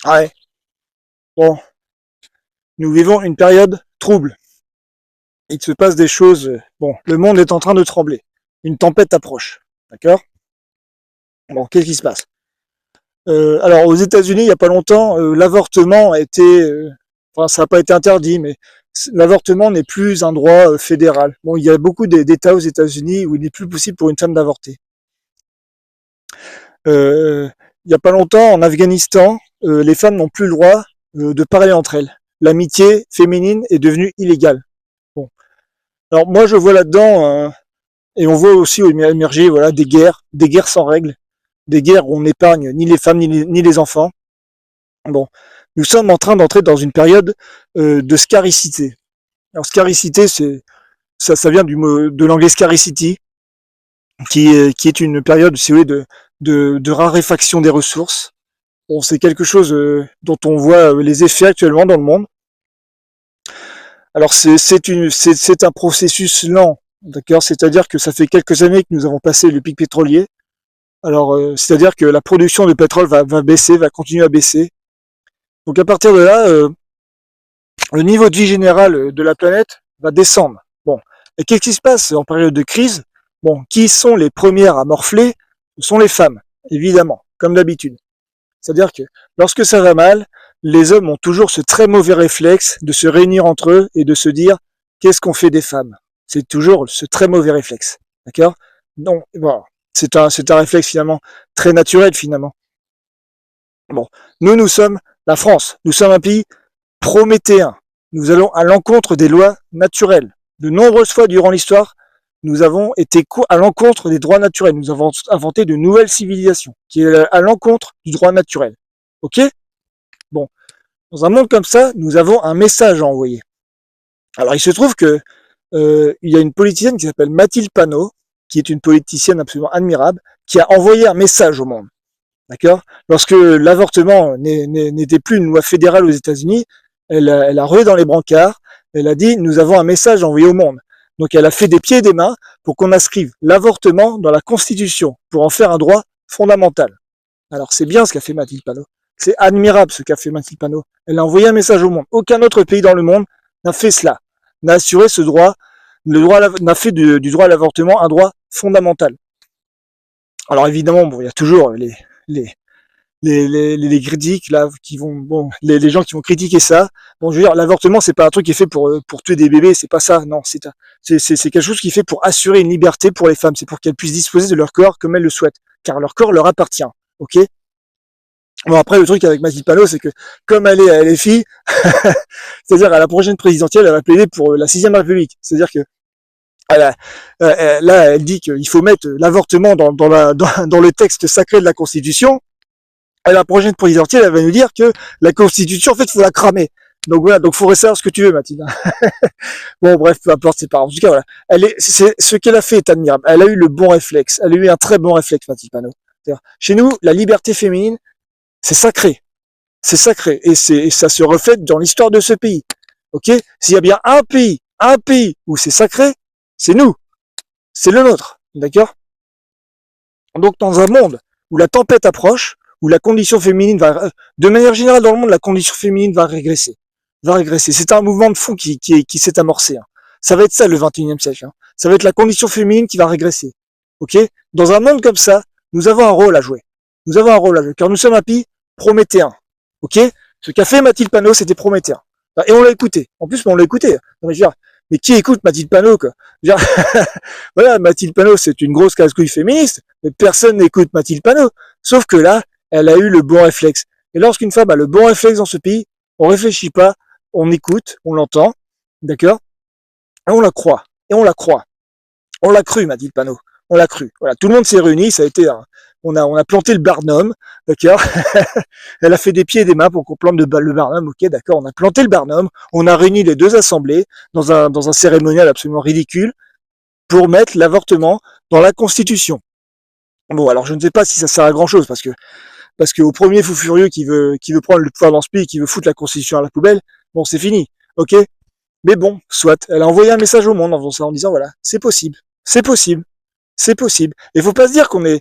Ouais, bon, nous vivons une période trouble. Il se passe des choses. Bon, le monde est en train de trembler. Une tempête approche. D'accord? Bon, qu'est-ce qui se passe? Alors, aux États-Unis, il n'y a pas longtemps, l'avortement a été, enfin, ça n'a pas été interdit, mais l'avortement n'est plus un droit fédéral. Bon, il y a beaucoup d'États aux États-Unis où il n'est plus possible pour une femme d'avorter. Il n'y a pas longtemps, en Afghanistan, les femmes n'ont plus le droit de parler entre elles. L'amitié féminine est devenue illégale. Bon. Alors moi, je vois là-dedans, et on voit aussi émerger voilà, des guerres sans règles, des guerres où on n'épargne ni les femmes ni les enfants. Bon, nous sommes en train d'entrer dans une période de scarcité. Alors scarcité, ça vient de l'anglais scarcity, qui est une période, si vous voulez, de raréfaction des ressources. Bon, c'est quelque chose dont on voit les effets actuellement dans le monde. Alors c'est un processus lent, d'accord. C'est-à-dire que ça fait quelques années que nous avons passé le pic pétrolier. Alors c'est-à-dire que la production de pétrole va baisser, va continuer à baisser. Donc à partir de là, le niveau de vie général de la planète va descendre. Bon, et qu'est-ce qui se passe en période de crise? Bon, qui sont les premières à morfler? Ce sont les femmes, évidemment, comme d'habitude. C'est-à-dire que lorsque ça va mal, les hommes ont toujours ce très mauvais réflexe de se réunir entre eux et de se dire qu'est-ce qu'on fait des femmes. C'est toujours ce très mauvais réflexe, d'accord? Donc, bon, c'est un réflexe finalement très naturel finalement. Bon, nous sommes la France, nous sommes un pays prométhéen. Nous allons à l'encontre des lois naturelles. De nombreuses fois durant l'histoire, nous avons été à l'encontre des droits naturels. Nous avons inventé de nouvelles civilisations qui est à l'encontre du droit naturel. Ok? Bon, dans un monde comme ça, nous avons un message à envoyer. Alors, il se trouve que il y a une politicienne qui s'appelle Mathilde Panot, qui est une politicienne absolument admirable, qui a envoyé un message au monde. D'accord? Lorsque l'avortement n'était plus une loi fédérale aux États-Unis, elle a rué dans les brancards, elle a dit nous avons un message envoyé au monde. Donc elle a fait des pieds et des mains pour qu'on inscrive l'avortement dans la Constitution, pour en faire un droit fondamental. Alors c'est bien ce qu'a fait Mathilde Panot. C'est admirable ce qu'a fait Mathilde Panot. Elle a envoyé un message au monde. Aucun autre pays dans le monde n'a fait cela, n'a assuré ce droit, n'a fait du droit à l'avortement un droit fondamental. Alors évidemment, bon, il y a toujours les, les critiques là qui vont bon les gens qui vont critiquer ça. Bon, je veux dire, l'avortement c'est pas un truc qui est fait pour tuer des bébés, c'est pas ça. Non, c'est quelque chose qui est fait pour assurer une liberté pour les femmes. C'est pour qu'elles puissent disposer de leur corps comme elles le souhaitent, car leur corps leur appartient. Ok. Bon, après le truc avec Mathilde Panot, c'est que comme elle est fille, c'est-à-dire à la prochaine présidentielle, elle va plaider pour la 6ème République. C'est-à-dire que là, elle dit qu'il faut mettre l'avortement dans le texte sacré de la Constitution. À la prochaine présidentielle, elle va nous dire que la Constitution, en fait, faut la cramer. Donc voilà, donc faut savoir ce que tu veux, Mathilde. Bon, bref, peu importe, c'est pas. En tout cas, voilà. Ce qu'elle a fait est admirable. Elle a eu le bon réflexe. Elle a eu un très bon réflexe, Mathilde Panot. Chez nous, la liberté féminine, c'est sacré. C'est sacré. Et ça se reflète dans l'histoire de ce pays. Ok? S'il y a bien un pays où c'est sacré, c'est nous. C'est le nôtre. D'accord? Donc, dans un monde où la tempête approche, où la condition féminine va, de manière générale dans le monde, la condition féminine va régresser. Va régresser. C'est un mouvement de fond qui s'est amorcé. Hein. Ça va être ça le 21e siècle. Hein. Ça va être la condition féminine qui va régresser. Ok? Dans un monde comme ça, nous avons un rôle à jouer. Nous avons un rôle à jouer, car nous sommes un pays prométhéen. Ok? Ce qu'a fait Mathilde Panot, c'était prométhéen. Et on l'a écouté. En plus, on l'a écouté. Non, mais je veux dire, mais qui écoute Mathilde Panot, quoi? Je veux dire, voilà, Mathilde Panot, c'est une grosse casse-couille féministe, mais personne n'écoute Mathilde Panot. Sauf que là, elle a eu le bon réflexe. Et lorsqu'une femme a le bon réflexe dans ce pays, on réfléchit pas, on écoute, on l'entend, d'accord? Et on la croit. Et on la croit. On l'a cru, Mathilde Panot. On l'a cru. Voilà, tout le monde s'est réuni, ça a été on a planté le barnum, d'accord. Elle a fait des pieds et des mains pour qu'on plante le barnum, ok, d'accord. On a planté le barnum, on a réuni les deux assemblées dans un cérémonial absolument ridicule pour mettre l'avortement dans la Constitution. Bon, alors je ne sais pas si ça sert à grand chose parce que au premier fou furieux qui veut prendre le pouvoir dans ce pays, qui veut foutre la Constitution à la poubelle, bon, c'est fini, ok. Mais bon, soit. Elle a envoyé un message au monde en faisant ça, en disant voilà, c'est possible, c'est possible, c'est possible. Et faut pas se dire qu'on est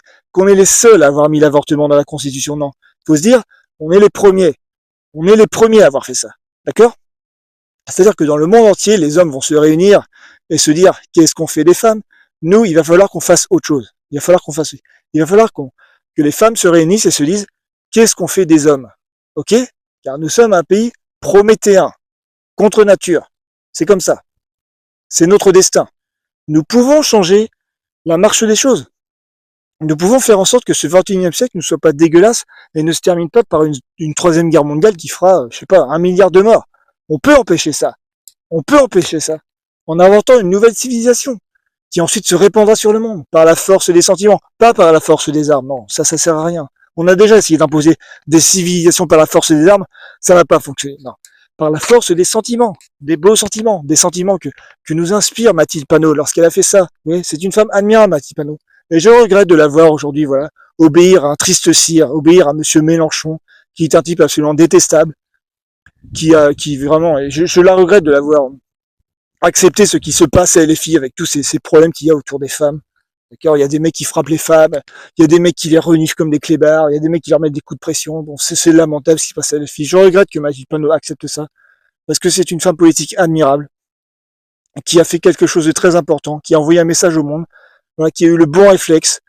les seuls à avoir mis l'avortement dans la Constitution, non. Faut se dire, on est les premiers. On est les premiers à avoir fait ça. D'accord? C'est-à-dire que dans le monde entier, les hommes vont se réunir et se dire qu'est-ce qu'on fait des femmes? Nous, il va falloir qu'on fasse autre chose. Il va falloir que les femmes se réunissent et se disent qu'est-ce qu'on fait des hommes? Ok? Car nous sommes un pays prométhéen, contre nature. C'est comme ça. C'est notre destin. Nous pouvons changer la marche des choses. Nous pouvons faire en sorte que ce 21e siècle ne soit pas dégueulasse et ne se termine pas par une troisième guerre mondiale qui fera, je sais pas, 1 milliard de morts. On peut empêcher ça. On peut empêcher ça. En inventant une nouvelle civilisation qui ensuite se répandra sur le monde par la force des sentiments, pas par la force des armes. Non, ça sert à rien. On a déjà essayé d'imposer des civilisations par la force des armes, ça n'a pas fonctionné. Non. Par la force des sentiments, des sentiments que nous inspire Mathilde Panot lorsqu'elle a fait ça. Oui, c'est une femme admirable, Mathilde Panot. Et je regrette de la voir aujourd'hui, voilà, obéir à un triste cire, obéir à Monsieur Mélenchon, qui est un type absolument détestable, qui vraiment, et je la regrette de l'avoir accepté ce qui se passe à LFI avec tous ces problèmes qu'il y a autour des femmes. D'accord, il y a des mecs qui frappent les femmes, il y a des mecs qui les reniflent comme des clébards, il y a des mecs qui leur mettent des coups de pression. Bon, c'est lamentable ce qui se passe à LFI. Je regrette que Mathilde Panot accepte ça, parce que c'est une femme politique admirable, qui a fait quelque chose de très important, qui a envoyé un message au monde, voilà, qui a eu le bon réflexe,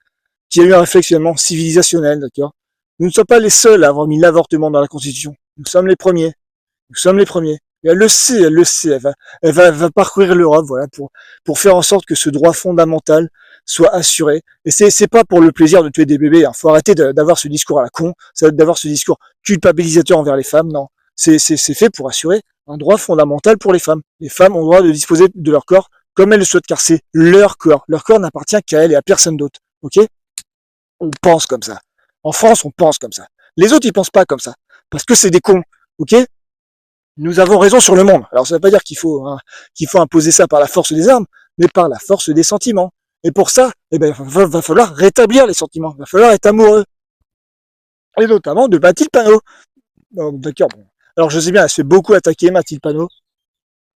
qui a eu un réflexe finalement civilisationnel, d'accord. Nous ne sommes pas les seuls à avoir mis l'avortement dans la Constitution. Nous sommes les premiers. Nous sommes les premiers. Et elle le sait, elle va parcourir l'Europe, voilà, pour faire en sorte que ce droit fondamental soit assuré. Et c'est pas pour le plaisir de tuer des bébés. Hein. Faut arrêter d'avoir ce discours à la con, d'avoir ce discours culpabilisateur envers les femmes. Non, c'est fait pour assurer un droit fondamental pour les femmes. Les femmes ont le droit de disposer de leur corps comme elles le souhaitent, car c'est leur corps. Leur corps n'appartient qu'à elles et à personne d'autre. Ok? On pense comme ça. En France, on pense comme ça. Les autres, ils pensent pas comme ça, parce que c'est des cons. Ok? Nous avons raison sur le monde. Alors ça ne veut pas dire qu'il faut imposer ça par la force des armes, mais par la force des sentiments. Et pour ça, eh ben, va falloir rétablir les sentiments. Il va falloir être amoureux. Et notamment de Mathilde Panot. D'accord. Bon. Alors je sais bien, elle se fait beaucoup attaquer, Mathilde Panot,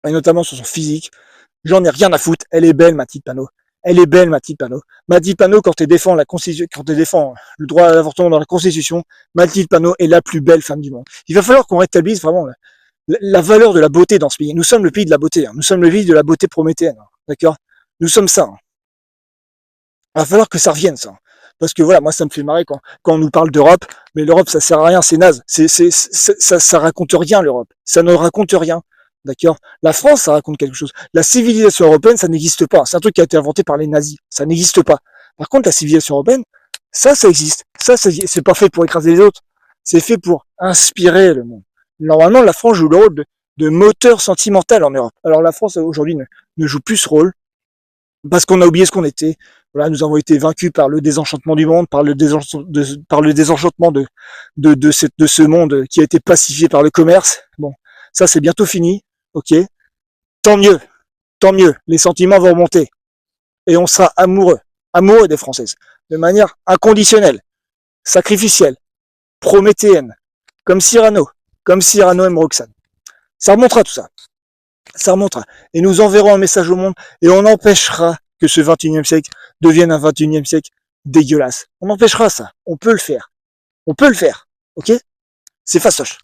et notamment sur son physique. J'en ai rien à foutre. Elle est belle, Mathilde Panot. Elle est belle, Mathilde Panot. Mathilde Panot, quand elle défend la Constitution, quand elle défend le droit à l'avortement dans la Constitution, Mathilde Panot est la plus belle femme du monde. Il va falloir qu'on rétablisse vraiment la valeur de la beauté dans ce pays. Nous sommes le pays de la beauté. Hein. Nous sommes le pays de la beauté prométhéenne. Hein. D'accord? Nous sommes ça. Hein. Il va falloir que ça revienne, ça. Parce que voilà, moi, ça me fait marrer quand on nous parle d'Europe, mais l'Europe, ça sert à rien, c'est naze. Ça raconte rien, l'Europe. Ça ne raconte rien. D'accord? La France, ça raconte quelque chose. La civilisation européenne, ça n'existe pas. C'est un truc qui a été inventé par les nazis. Ça n'existe pas. Par contre, la civilisation européenne, ça existe. Ça, c'est pas fait pour écraser les autres. C'est fait pour inspirer le monde. Normalement, la France joue le rôle de moteur sentimental en Europe. Alors la France, aujourd'hui, ne joue plus ce rôle, parce qu'on a oublié ce qu'on était. Voilà, nous avons été vaincus par le désenchantement du monde, par le désenchantement de ce monde qui a été pacifié par le commerce. Bon, ça c'est bientôt fini, ok. Tant mieux, tant mieux. Les sentiments vont remonter et on sera amoureux des Françaises, de manière inconditionnelle, sacrificielle, prométhéenne, comme Cyrano aime Roxane. Ça remontera tout ça. Ça remontera. Et nous enverrons un message au monde et on empêchera que ce 21e siècle devienne un 21e siècle dégueulasse. On empêchera ça. On peut le faire. On peut le faire. Ok? C'est fastoche.